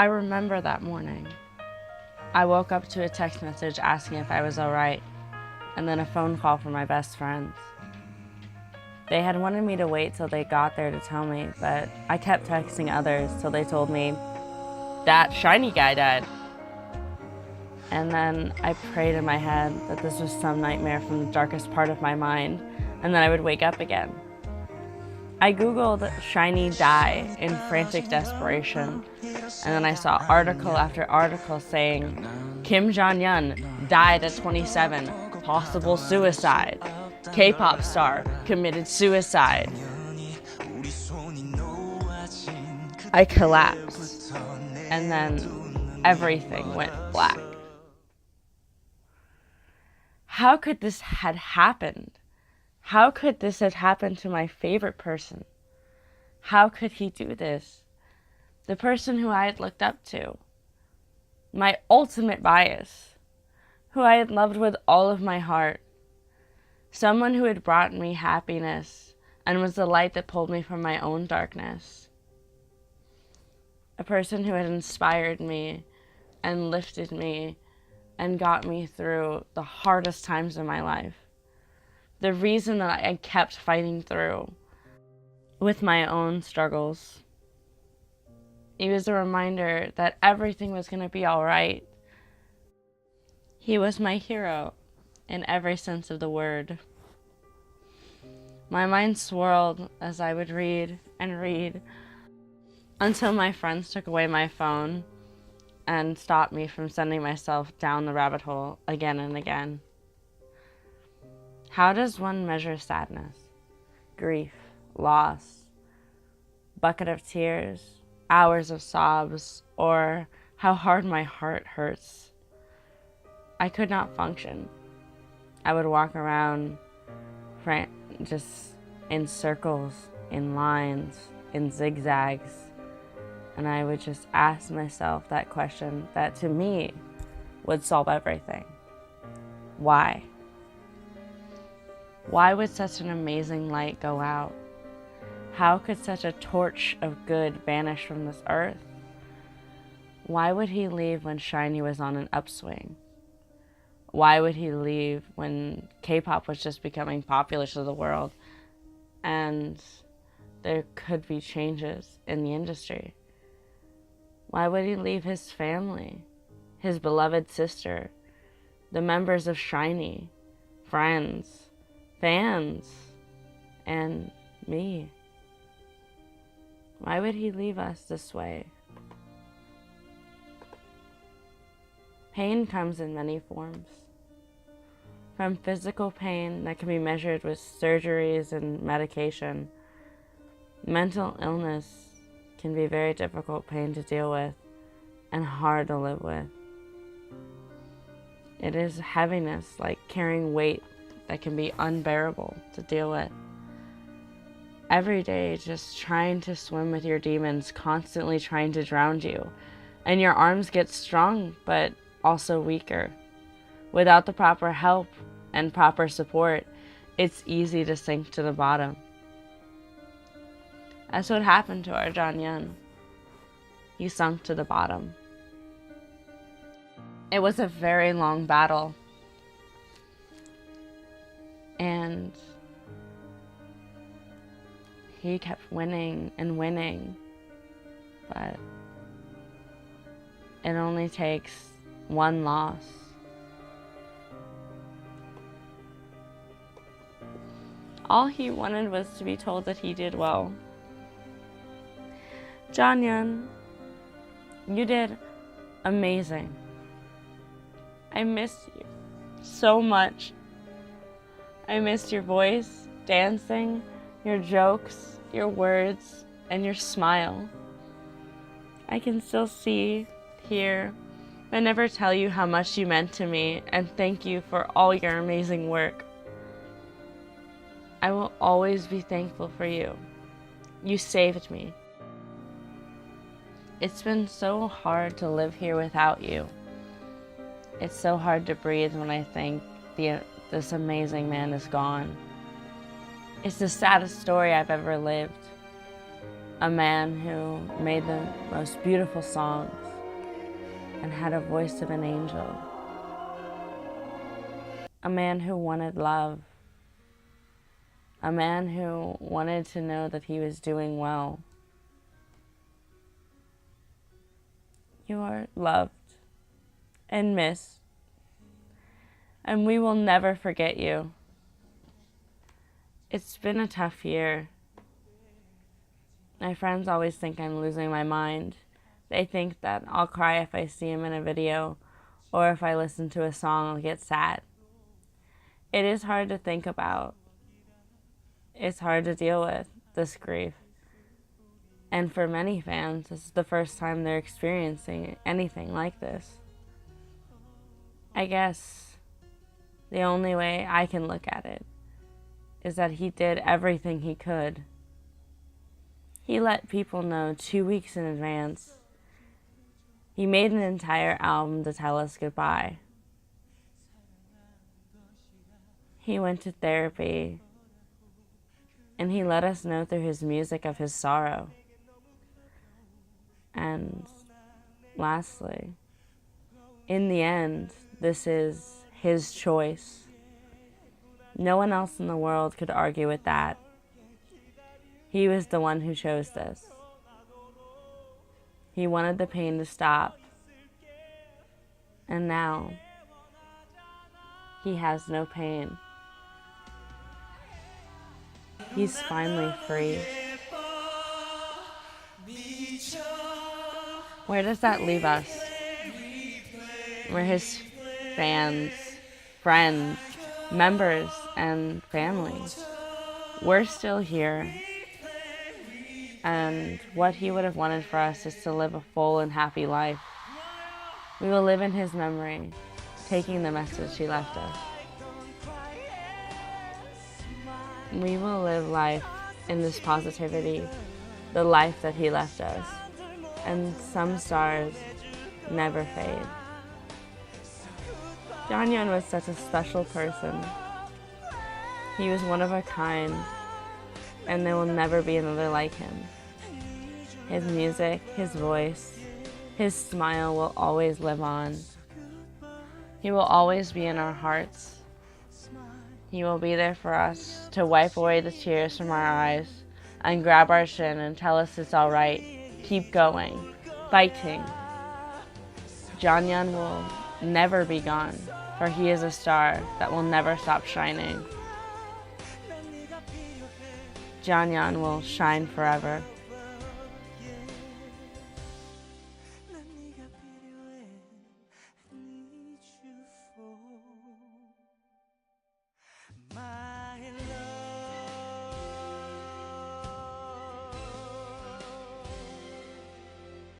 I remember that morning. I woke up to a text message asking if I was all right, and then a phone call from my best friends. They had wanted me to wait till they got there to tell me, but I kept texting others till they told me, that SHINee guy died. And then I prayed in my head that this was some nightmare from the darkest part of my mind, and then I would wake up again. I Googled SHINee die in frantic desperation, and then I saw article after article saying, Kim Jonghyun died at 27, possible suicide. K-pop star committed suicide. I collapsed, and then everything went black. How could this had happened? How could this have happened to my favorite person? How could he do this? The person who I had looked up to. My ultimate bias. Who I had loved with all of my heart. Someone who had brought me happiness and was the light that pulled me from my own darkness. A person who had inspired me and lifted me and got me through the hardest times of my life. The reason that I kept fighting through with my own struggles. He was a reminder that everything was going to be all right. He was my hero in every sense of the word. My mind swirled as I would read and read until my friends took away my phone and stopped me from sending myself down the rabbit hole again and again. How does one measure sadness, grief, loss, bucket of tears, hours of sobs, or how hard my heart hurts? I could not function. I would walk around just in circles, in lines, in zigzags, and I would just ask myself that question that to me would solve everything. Why? Why would such an amazing light go out? How could such a torch of good vanish from this earth? Why would he leave when SHINee was on an upswing? Why would he leave when K-pop was just becoming popular to the world and there could be changes in the industry? Why would he leave his family, his beloved sister, the members of SHINee, friends, fans, and me? Why would he leave us this way? Pain comes in many forms. From physical pain that can be measured with surgeries and medication, mental illness can be very difficult pain to deal with and hard to live with. It is heaviness, like carrying weight that can be unbearable to deal with. Every day just trying to swim with your demons, constantly trying to drown you, and your arms get strong but also weaker. Without the proper help and proper support, it's easy to sink to the bottom. That's what happened to our Jonghyun. He sunk to the bottom. It was a very long battle. And he kept winning and winning. But it only takes one loss. All he wanted was to be told that he did well. Jonghyun, you did amazing. I miss you so much. I missed your voice, dancing, your jokes, your words, and your smile. I can still see, hear, and never tell you how much you meant to me, and thank you for all your amazing work. I will always be thankful for you. You saved me. It's been so hard to live here without you. It's so hard to breathe when I think this amazing man is gone. It's the saddest story I've ever lived. A man who made the most beautiful songs, and had a voice of an angel. A man who wanted love. A man who wanted to know that he was doing well. You are loved and missed, and we will never forget you. It's been a tough year. My friends always think I'm losing my mind. They think that I'll cry if I see him in a video, or if I listen to a song, I'll get sad. It is hard to think about. It's hard to deal with this grief. And for many fans, this is the first time they're experiencing anything like this. I guess the only way I can look at it is that he did everything he could. He let people know 2 weeks in advance. He made an entire album to tell us goodbye. He went to therapy, and he let us know through his music of his sorrow. And lastly, in the end, this is his choice. No one else in the world could argue with that. He was the one who chose this. He wanted the pain to stop. And now, he has no pain. He's finally free. Where does that leave us? We're his fans, friends, members, and family. We're still here. And what he would have wanted for us is to live a full and happy life. We will live in his memory, taking the message he left us. We will live life in this positivity, the life that he left us. And some stars never fade. Jonghyun was such a special person. He was one of a kind, and there will never be another like him. His music, his voice, his smile will always live on. He will always be in our hearts. He will be there for us to wipe away the tears from our eyes and grab our shin and tell us it's all right. Keep going, fighting. Jonghyun will never be gone, for he is a star that will never stop shining. Jonghyun will shine forever.